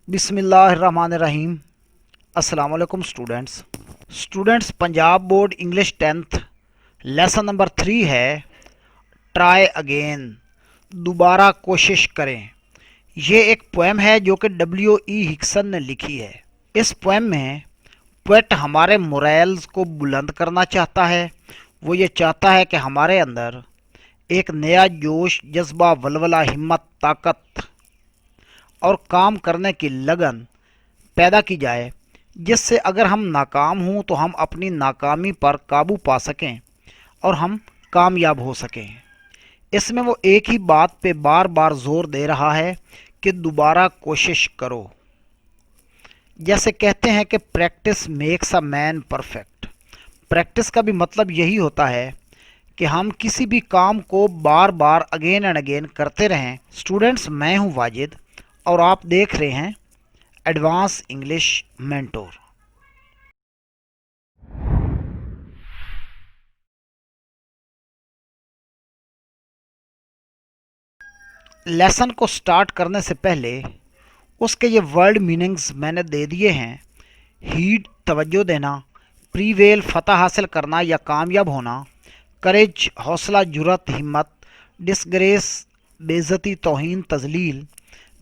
बिस्मिल्लाहिर्रहमानिर्रहीम। अस्सलाम वालेकुम students Punjab board English 10th lesson number 3 है ट्राई अगेन, दोबारा कोशिश करें। ये एक पोएम है जो कि W.E. हिक्सन ने लिखी है। इस पोएम में पोएट हमारे मोरल्स को बुलंद करना चाहता है। वो ये चाहता है कि हमारे अंदर एक नया जोश, जज्बा, वलवला, हिम्मत, ताकत और काम करने की लगन पैदा की जाए, जिससे अगर हम नाकाम हों तो हम अपनी नाकामी पर काबू पा सकें और हम कामयाब हो सकें। इसमें वो एक ही बात पे बार बार जोर दे रहा है कि दोबारा कोशिश करो। जैसे कहते हैं कि practice makes a man perfect. Practice का भी मतलब यही होता है कि हम किसी भी काम को बार बार अगेन एंड अगेन करते रहें। स्टूडेंट्स, मैं हूं वाजिद और आप देख रहे हैं एडवांस इंग्लिश मेंटोर। लेसन को स्टार्ट करने से पहले उसके ये वर्ड मीनिंग्स मैंने दे दिए हैं। हीड, तवज्जो देना; प्रीवेल, फतह हासिल करना या कामयाब होना; करेज, हौसला, जुर्रत, हिम्मत; डिसग्रेस, बेइज्जती, तौहीन, तजलील;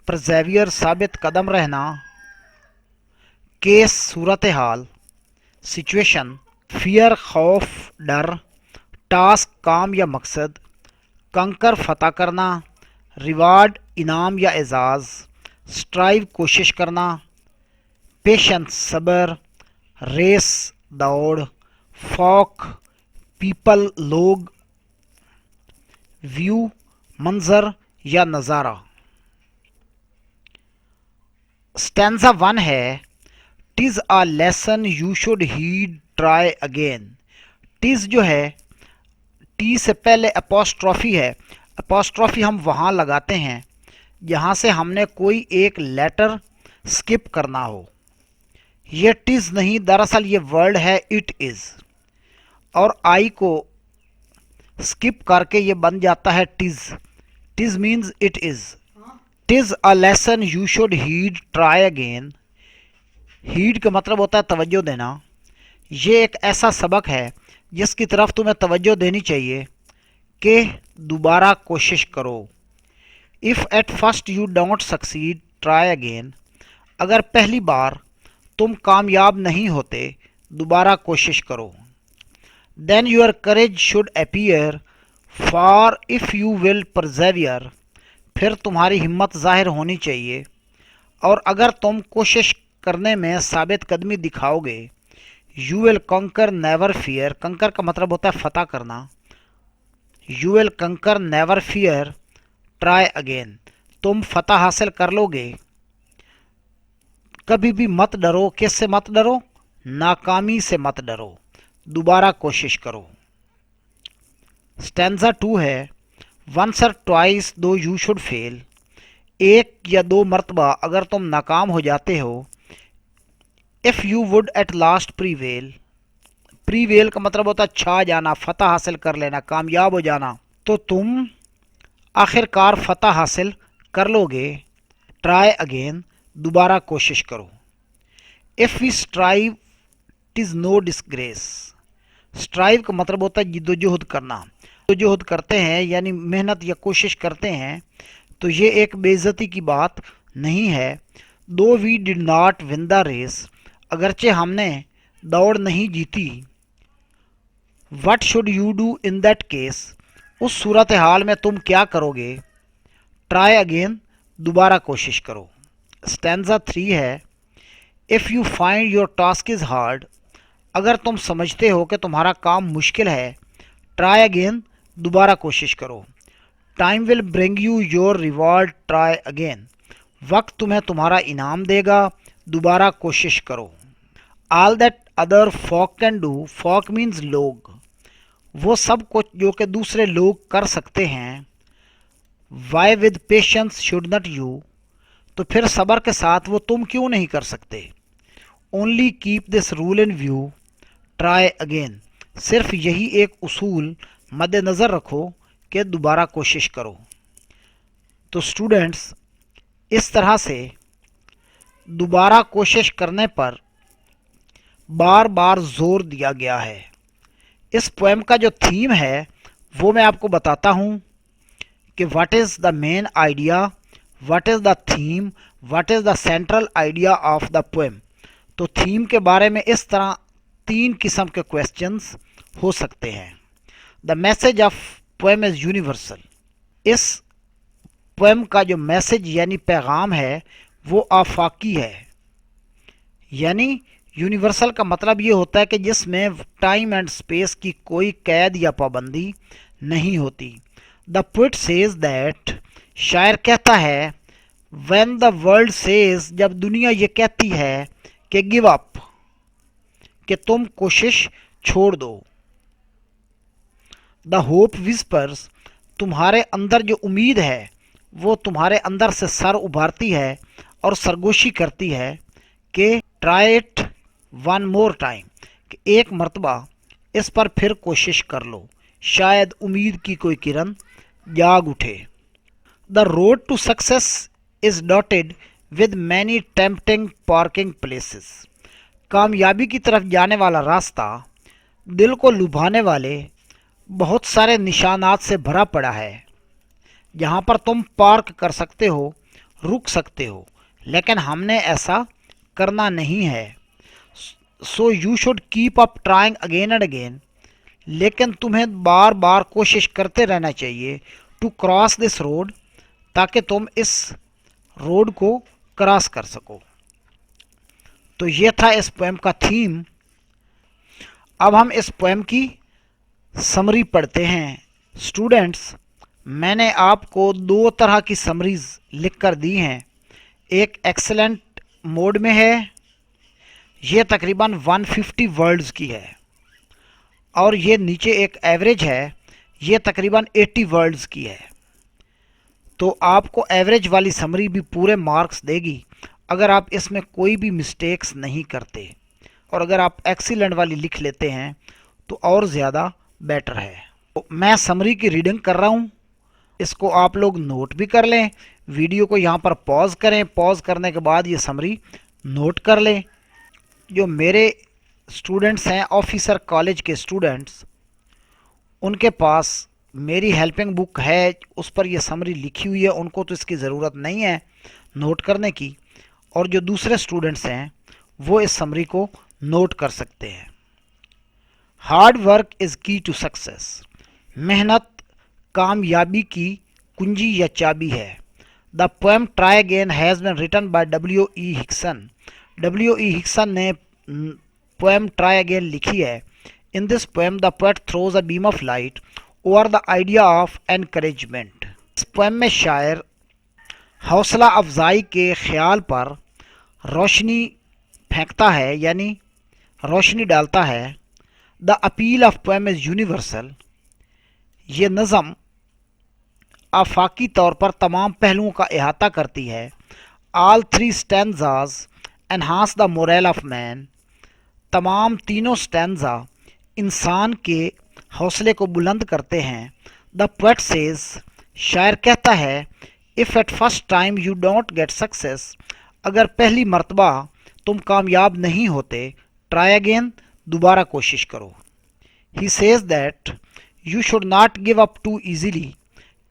परसेवियर, साबित कदम रहना; केस, सूरत हाल, सिचुएशन; फियर, खौफ, डर; टास्क, काम या मकसद; कंकर, फतह करना; रिवार्ड, इनाम या एजाज़; स्ट्राइव, कोशिश करना; पेशेंस, सब्र; रेस, दौड़; फॉक, पीपल, लोग; व्यू, मंजर या नज़ारा। स्टैंजा 1 है टिज a lesson you should heed try again. टिज जो है, टी से पहले अपोस्ट्रॉफी है। अपोस्ट्रॉफी हम वहाँ लगाते हैं जहाँ से हमने कोई एक लेटर स्किप करना हो। ये टिज नहीं, दरअसल ये वर्ड है इट इज़, और आई को स्किप करके ये बन जाता है टिज। टिज means it is. टिज a lesson you should heed try again. Heed का मतलब होता है तवज्जो देना। ये एक ऐसा सबक है जिसकी तरफ तुम्हें तवज्जो देनी चाहिए कि दोबारा कोशिश करो। If at first you don't succeed try again. अगर पहली बार तुम कामयाब नहीं होते, दोबारा कोशिश करो। Then your courage should appear for if you will persevere. फिर तुम्हारी हिम्मत ज़ाहिर होनी चाहिए, और अगर तुम कोशिश करने में साबित कदमी दिखाओगे। यू विल कंकर नेवर फियर। कंकर का मतलब होता है फतह करना। यू विल कंकर नेवर फियर ट्राई अगेन। तुम फतह हासिल कर लोगे, कभी भी मत डरो। किससे मत डरो? नाकामी से मत डरो, दोबारा कोशिश करो। स्टैंजा 2 है वंस और ट्वाइस दो यू शुड फेल। एक या दो मरतबा अगर तुम नाकाम हो जाते हो। If you would at last prevail. Prevail का मतलब होता है छा जाना, फतह हासिल कर लेना, कामयाब हो जाना। तो तुम आखिरकार फतह हासिल कर लोगे। ट्राई अगेन, दोबारा कोशिश करो। If we strive टिज़ no disgrace. Strive का मतलब होता है जिद्दोजहद करना। जिद्दोजहद करते हैं यानी मेहनत या कोशिश करते हैं, तो ये एक बेइज्जती की बात नहीं है। Though we did not win the race. अगरचे हमने दौड़ नहीं जीती। What should you do in that case. उस सूरत हाल में तुम क्या करोगे। ट्राई अगेन, दोबारा कोशिश करो। स्टैंजा 3 है if you find your task is hard. अगर तुम समझते हो कि तुम्हारा काम मुश्किल है, ट्राई अगेन, दोबारा कोशिश करो। Time will bring you your reward try again. वक्त तुम्हें तुम्हारा इनाम देगा, दोबारा कोशिश करो। All that other folk can do. Folk means लोग। वो सब कुछ जो कि दूसरे लोग कर सकते हैं। Why with patience should not you. तो फिर सब्र के साथ वो तुम क्यों नहीं कर सकते। Only keep this rule in view try again. सिर्फ यही एक उसूल मद्देनज़र रखो कि दोबारा कोशिश करो। तो स्टूडेंट्स, इस तरह से दोबारा कोशिश करने पर बार बार जोर दिया गया है। इस पोएम का जो थीम है वो मैं आपको बताता हूँ कि what is the main idea, what is the theme, what is the central idea of the poem. तो थीम के बारे में इस तरह 3 किस्म के क्वेश्चंस हो सकते हैं। The message of poem is universal. इस पोएम का जो मैसेज यानी पैगाम है वो आफाकी है, यानी यूनिवर्सल का मतलब ये होता है कि जिसमें टाइम एंड स्पेस की कोई कैद या पाबंदी नहीं होती। द पोएट सेज दैट, शायर कहता है, व्हेन द वर्ल्ड सेज, जब दुनिया ये कहती है कि गिव अप, कि तुम कोशिश छोड़ दो। द होप विस्पर्स, तुम्हारे अंदर जो उम्मीद है वो तुम्हारे अंदर से सर उभारती है और सरगोशी करती है कि try it one more time, कि एक मर्तबा इस पर फिर कोशिश कर लो, शायद उम्मीद की कोई किरण जाग उठे। The road to success is dotted with many tempting parking places. कामयाबी की तरफ जाने वाला रास्ता दिल को लुभाने वाले बहुत सारे निशानात से भरा पड़ा है, जहाँ पर तुम पार्क कर सकते हो, रुक सकते हो, लेकिन हमने ऐसा करना नहीं है। So you should keep up trying again and again, लेकिन तुम्हें बार बार कोशिश करते रहना चाहिए टू क्रॉस दिस रोड, ताकि तुम इस रोड को क्रॉस कर सको। तो ये था इस पोएम का थीम। अब हम इस पोएम की समरी पढ़ते हैं। स्टूडेंट्स, मैंने आपको 2 तरह की समरीज लिख कर दी हैं। एक एक्सेलेंट मोड में है, ये तकरीबन 150 वर्ड्स की है, और ये नीचे एक एवरेज है, ये तकरीबन 80 वर्ड्स की है। तो आपको एवरेज वाली समरी भी पूरे मार्क्स देगी अगर आप इसमें कोई भी मिस्टेक्स नहीं करते, और अगर आप एक्सीलेंट वाली लिख लेते हैं तो और ज़्यादा बेटर है। तो मैं समरी की रीडिंग कर रहा हूँ, इसको आप लोग नोट भी कर लें। वीडियो को यहाँ पर पॉज करें, पॉज करने के बाद ये समरी नोट कर लें। जो मेरे स्टूडेंट्स हैं, ऑफिसर कॉलेज के स्टूडेंट्स, उनके पास मेरी हेल्पिंग बुक है, उस पर ये समरी लिखी हुई है, उनको तो इसकी ज़रूरत नहीं है नोट करने की। और जो दूसरे स्टूडेंट्स हैं वो इस समरी को नोट कर सकते हैं। Hard work is key to success. मेहनत कामयाबी की कुंजी या चाबी है। The poem try again has been written by W.E. Hickson. W.E. Hickson ने पोएम ट्राई अगेन लिखी है। In this poem the poet throws a beam of light over the idea of encouragement. इस पोएम में शायर हौसला अफजाई के ख्याल पर रोशनी फेंकता है, यानी रोशनी डालता है। The appeal of poem is universal. ये नज़म आफाकी तौर पर तमाम पहलुओं का अहाता करती है। All 3 stanzas enhance the moral of man. तमाम तीनों स्टैंजा इंसान के हौसले को बुलंद करते हैं। द पोएट सेज, शायर कहता है, if at first time you don't get success, अगर पहली मर्तबा तुम कामयाब नहीं होते, ट्राई अगेन, दोबारा कोशिश करो। He says that you should not give up too easily,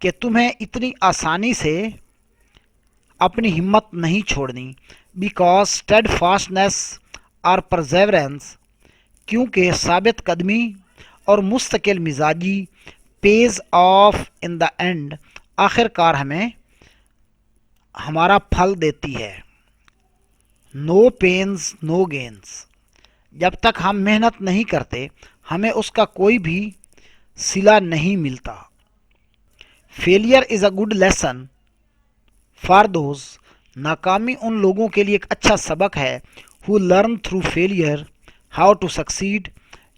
कि तुम्हें इतनी आसानी से अपनी हिम्मत नहीं छोड़नी। बिकॉज स्टेडफास्टनेस और परसेवरेंस, क्योंकि साबित कदमी और मुस्तकिल मिजाजी pays off in the end, आखिरकार हमें हमारा फल देती है। नो पेन्स नो गेन्स, जब तक हम मेहनत नहीं करते हमें उसका कोई भी सिला नहीं मिलता। Failure is a good lesson for those, नाकामी उन लोगों के लिए एक अच्छा सबक है। Who learn through failure how to succeed,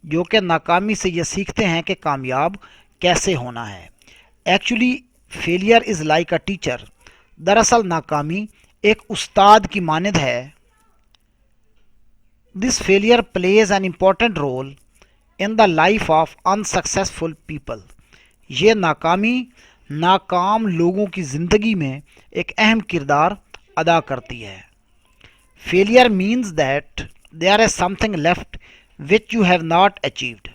जो कि नाकामी से ये सीखते हैं कि कामयाब कैसे होना है। Actually failure is like a teacher, दरअसल नाकामी एक उस्ताद की मानद है। This failure plays an important role in the life of unsuccessful people, ये नाकामी नाकाम लोगों की ज़िंदगी में एक अहम किरदार अदा करती है। failure means that there is something left which you have not achieved.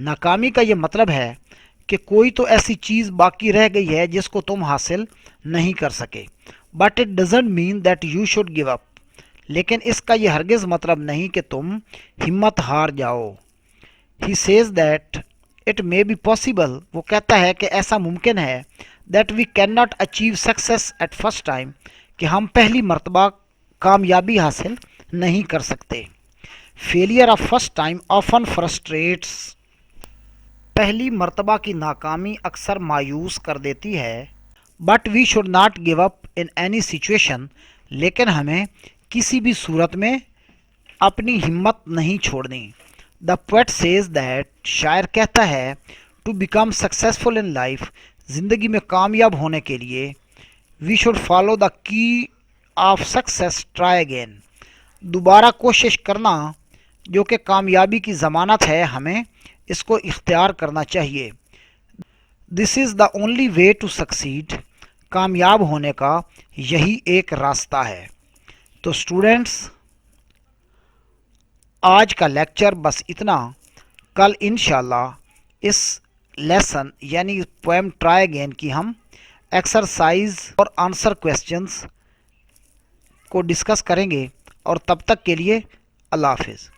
नाकामी का ये मतलब है कि कोई तो ऐसी चीज़ बाकी रह गई है जिसको तुम हासिल नहीं कर सके. But it doesn't mean that you should give up. लेकिन इसका ये हरगिज़ मतलब नहीं कि तुम हिम्मत हार जाओ. He says that it may be possible. वो कहता है कि ऐसा मुमकिन है. That we can not achieve success at first time. कि हम पहली मरतबा कामयाबी हासिल नहीं कर सकते. Failure of first time often frustrates. पहली मरतबा की नाकामी अक्सर मायूस कर देती है. But we should not give up in any situation. लेकिन हमें किसी भी सूरत में अपनी हिम्मत नहीं छोड़नी. The poet says that. शायर कहता है to become successful in life. ज़िंदगी में कामयाब होने के लिए we should follow the key of success. Try again. दोबारा कोशिश करना जो कि कामयाबी की ज़मानत है, हमें इसको इख्तियार करना चाहिए. This is the only way to succeed. कामयाब होने का यही एक रास्ता है. तो स्टूडेंट्स, आज का लेक्चर बस इतना. कल इंशाल्लाह इस लेसन यानी पोएम ट्राई अगेन की हम एक्सरसाइज और आंसर क्वेश्चंस को डिस्कस करेंगे. और तब तक के लिए अल्लाह हाफिज़.